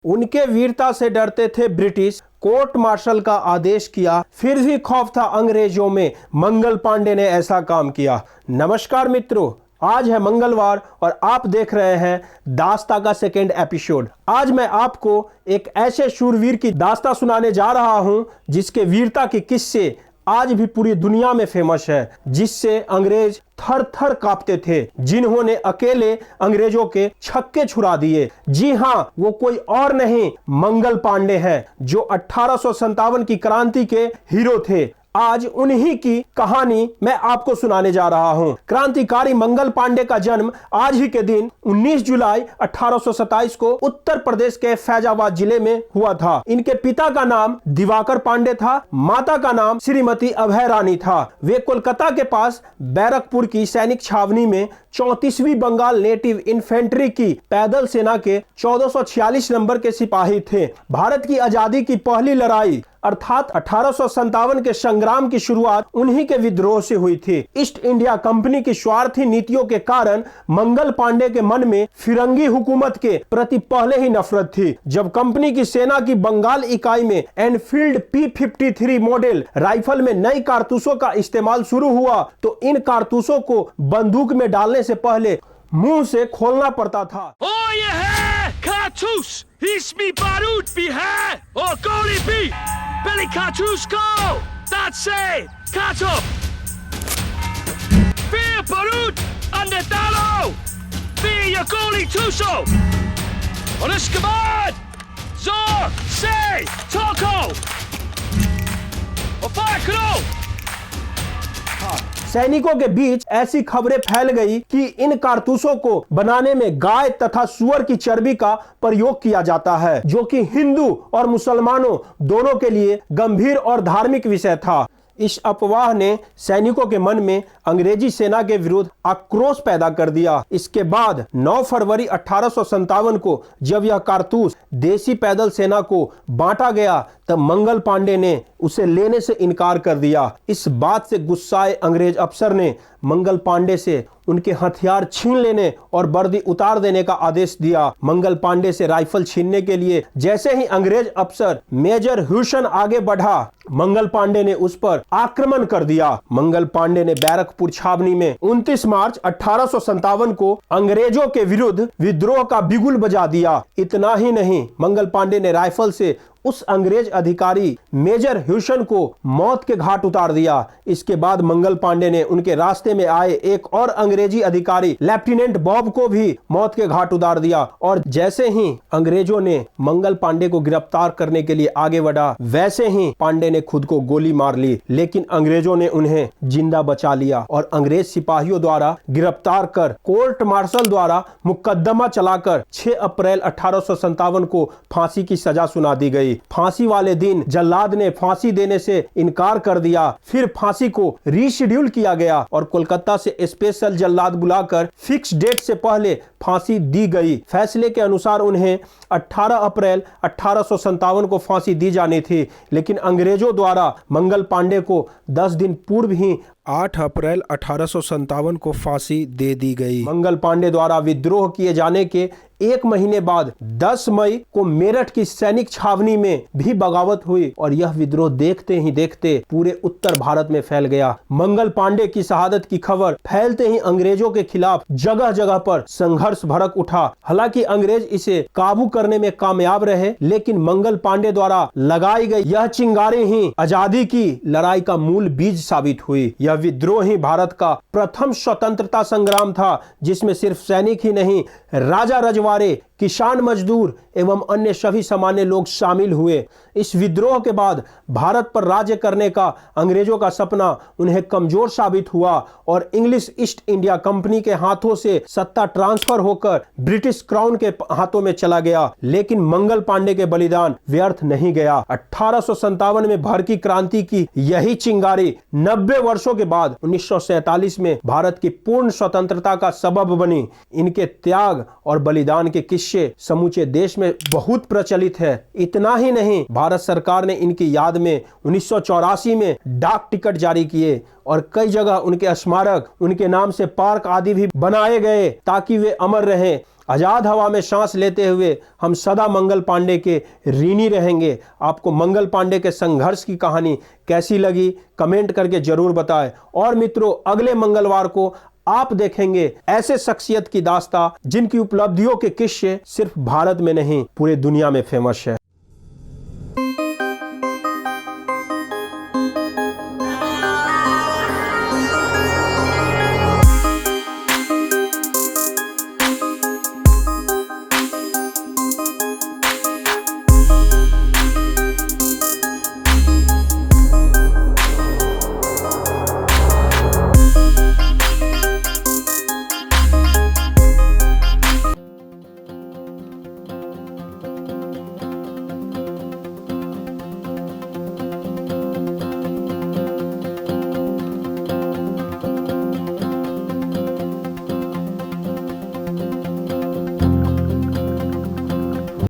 उनके वीरता से डरते थे ब्रिटिश, कोर्ट मार्शल का आदेश किया, फिर भी खौफ था अंग्रेजों में। मंगल पांडे ने ऐसा काम किया। नमस्कार मित्रों, आज है मंगलवार और आप देख रहे हैं दास्ता का सेकेंड एपिसोड। आज मैं आपको एक ऐसे शूरवीर की दास्ता सुनाने जा रहा हूं जिसके वीरता के किस्से आज भी पूरी दुनिया में फेमस है, जिससे अंग्रेज थर थर कांपते थे, जिन्होंने अकेले अंग्रेजों के छक्के छुड़ा दिए। जी हाँ, वो कोई और नहीं मंगल पांडे हैं, जो 1857 की क्रांति के हीरो थे। आज उन्हीं की कहानी मैं आपको सुनाने जा रहा हूं। क्रांतिकारी मंगल पांडे का जन्म आज ही के दिन 19 जुलाई 1827 को उत्तर प्रदेश के फैजाबाद जिले में हुआ था। इनके पिता का नाम दिवाकर पांडे था, माता का नाम श्रीमती अभय रानी था। वे कोलकाता के पास बैरकपुर की सैनिक छावनी में 34वीं बंगाल नेटिव इन्फेंट्री की पैदल सेना के 1446 नंबर के सिपाही थे। भारत की आजादी की पहली लड़ाई अर्थात 1857 के संग्राम की शुरुआत उन्हीं के विद्रोह से हुई थी। ईस्ट इंडिया कंपनी की स्वार्थी नीतियों के कारण मंगल पांडे के मन में फिरंगी हुकूमत के प्रति पहले ही नफरत थी। जब कंपनी की सेना की बंगाल इकाई में एनफील्ड P53 मॉडल राइफल में नई कारतूसों का इस्तेमाल शुरू हुआ, तो इन कारतूसों को बंदूक में डालने से पहले मुंह से खोलना पड़ता था। ओ ये है कारतूस, इसमें बारूद भी है और गोली भी। पहले कारतूस को दांत से काटो, फिर बारूद अंदर डालो, फिर ये गोली ठूसो और इसके बाद जोर से ठोको और फायर करो। सैनिकों के बीच ऐसी खबरें फैल गई कि इन कारतूसों को बनाने में गाय तथा सुअर की चर्बी का प्रयोग किया जाता है, जो कि हिंदू और मुसलमानों दोनों के लिए गंभीर और धार्मिक विषय था। इस अफवाह ने सैनिकों के मन में अंग्रेजी सेना के विरुद्ध आक्रोश पैदा कर दिया। इसके बाद 9 फरवरी 1857 को जब यह कारतूस देसी पैदल सेना को बांटा गया, तब मंगल पांडे ने उसे लेने से इनकार कर दिया। इस बात से गुस्साए अंग्रेज अफसर ने मंगल पांडे से उनके हथियार छीन लेने और वर्दी उतार देने का आदेश दिया। मंगल पांडे से राइफल छीनने के लिए जैसे ही अंग्रेज अफसर मेजर ह्यूसन आगे बढ़ा, मंगल पांडे ने उस पर आक्रमण कर दिया। मंगल पांडे ने बैरकपुर छावनी में 29 मार्च 1857 को अंग्रेजों के विरुद्ध विद्रोह का बिगुल बजा दिया। इतना ही नहीं, मंगल पांडे ने राइफल से उस अंग्रेज अधिकारी मेजर ह्यूसन को मौत के घाट उतार दिया। इसके बाद मंगल पांडे ने उनके रास्ते में आए एक और अंग्रेजी अधिकारी लेफ्टिनेंट बॉब को भी मौत के घाट उतार दिया। और जैसे ही अंग्रेजों ने मंगल पांडे को गिरफ्तार करने के लिए आगे बढ़ा, वैसे ही पांडे ने खुद को गोली मार ली, लेकिन अंग्रेजों ने उन्हें जिंदा बचा लिया और अंग्रेज सिपाहियों द्वारा गिरफ्तार कर कोर्ट मार्शल द्वारा मुकदमा चलाकर 6 अप्रैल 1857 को फांसी की सजा सुना दी गई। फांसी वाले दिन जल्लाद ने फांसी देने से इनकार कर दिया। फिर फांसी को रीशेड्यूल किया गया और कोलकाता से स्पेशल जल्लाद बुलाकर फिक्स डेट से पहले फांसी दी गई। फैसले के अनुसार उन्हें 18 अप्रैल 1857 को फांसी दी जानी थी, लेकिन अंग्रेजों द्वारा मंगल पांडे को 10 दिन पूर्व ही 8 अप्रैल 1857 को फांसी दे दी गई। मंगल पांडे द्वारा विद्रोह किए जाने के 1 महीने बाद 10 मई को मेरठ की सैनिक छावनी में भी बगावत हुई और यह विद्रोह देखते ही देखते पूरे उत्तर भारत में फैल गया। मंगल पांडे की शहादत की खबर फैलते ही अंग्रेजों के खिलाफ जगह जगह पर संघर्ष भड़क उठा। हालांकि अंग्रेज इसे काबू करने में कामयाब रहे, लेकिन मंगल पांडे द्वारा लगाई गई यह चिंगारी ही आजादी की लड़ाई का मूल बीज साबित हुई। यह विद्रोह ही भारत का प्रथम स्वतंत्रता संग्राम था, जिसमें सिर्फ सैनिक ही नहीं, राजा रजवाड़े, किसान, मजदूर एवं अन्य सभी सामान्य लोग शामिल हुए। इस विद्रोह के बाद भारत पर राज्य करने का अंग्रेजों का सपना उन्हें कमजोर साबित हुआ और इंग्लिश ईस्ट इंडिया कंपनी के हाथों से सत्ता ट्रांसफर होकर ब्रिटिश क्राउन के हाथों में चला गया। लेकिन मंगल पांडे के बलिदान व्यर्थ नहीं गया। 1857 में भड़की क्रांति की यही चिंगारी 90 वर्षों के बाद 1947 में भारत की पूर्ण स्वतंत्रता का सबब बनी। इनके त्याग और बलिदान के किस्से समूचे देश में बहुत प्रचलित है। इतना ही नहीं, भारत सरकार ने इनकी याद में 1984 में डाक टिकट जारी किए और कई जगह उनके स्मारक, उनके नाम से पार्क आदि भी बनाए गए ताकि वे अमर रहें। आजाद हवा में सांस लेते हुए हम सदा मंगल पांडे के ऋणी रहेंगे। आपको मंगल पांडे के संघर्ष की कहानी कैसी लगी कमेंट करके जरूर बताएं। और मित्रों, अगले मंगलवार को आप देखेंगे ऐसे शख्सियत की दास्तां जिनकी उपलब्धियों के किस्से सिर्फ भारत में नहीं पूरे दुनिया में फेमस है।